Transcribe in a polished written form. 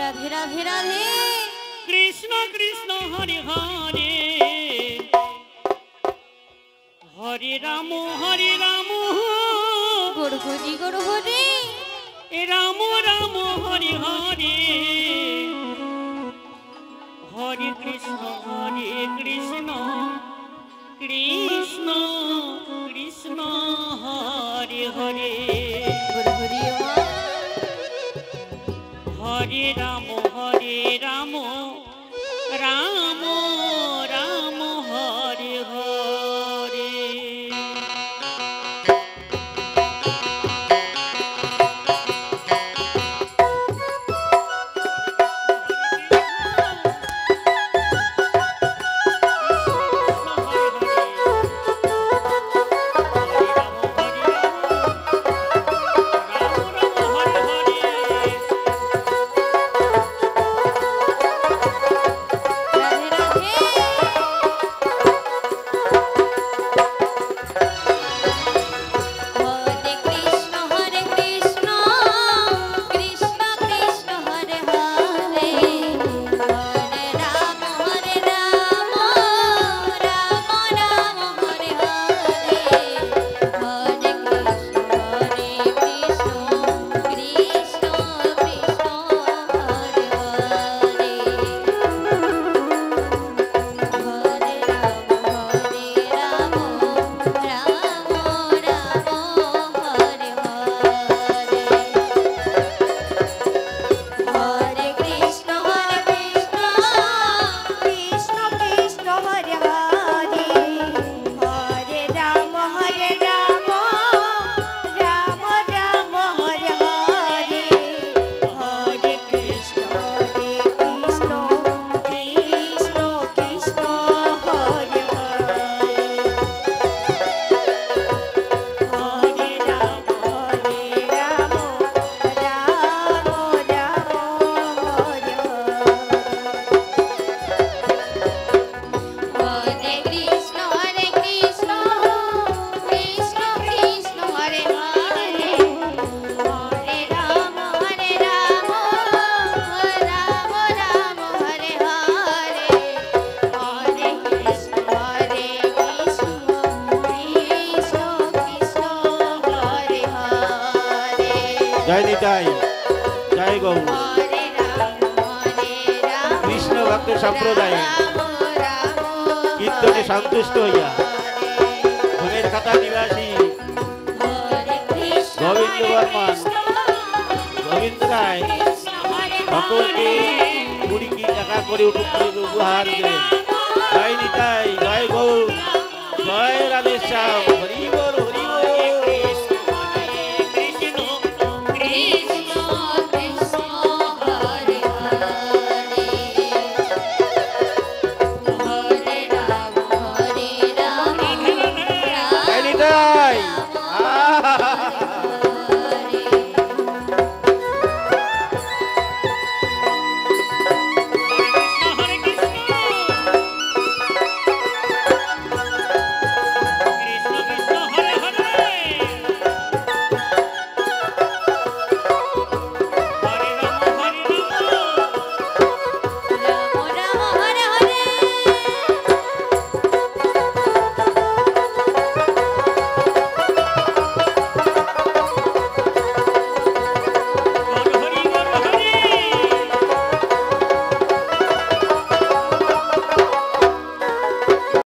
রাধে রাধে রাধে কৃষ্ণ কৃষ্ণ হরে হরে হরে রাম গরু হরি রাম রাম হরে হরে হরে কৃষ্ণ কৃষ্ণ কৃষ্ণ হরে হরে গরু হরি মা হরে রাম রাম রাম হরে হরে রাধে রাধে হরে কৃষ্ণ কৃষ্ণ কৃষ্ণ হরে হরে হরে রাম রাম রাম হরে হরে হরে কৃষ্ণ কৃষ্ণ কৃষ্ণ হরে হরে হরে রাম রাম হরে হরে হরে কৃষ্ণ কৃষ্ণ কৃষ্ণ হরে হরে হরে রাম হরে কৃষ্ণ কৃষ্ণ কৃষ্ণ হরে হরে হরে রাম হরে হরে কৃষ্ণ কৃষ্ণ কৃষ্ণ হরে হরে হরে রাম হরে হরে হরে কৃষ্ণ কৃষ্ণ কৃষ্ণ হরে হরে জয় নিতাই জয় গৌ হরে রাম কৃষ্ণ ভক্ত সম্প্রদায় কীর্তনে সন্তুষ্ট হইয়া ঘুমের খাতা নিবাসী গোবিন্দ বর্মন গোবিন্দ রায় সকলকে 20 টাকা করে উপহার দিলেন। জয় নিতাই জয় গৌ জয় রাধেশ্যাম হরি বল।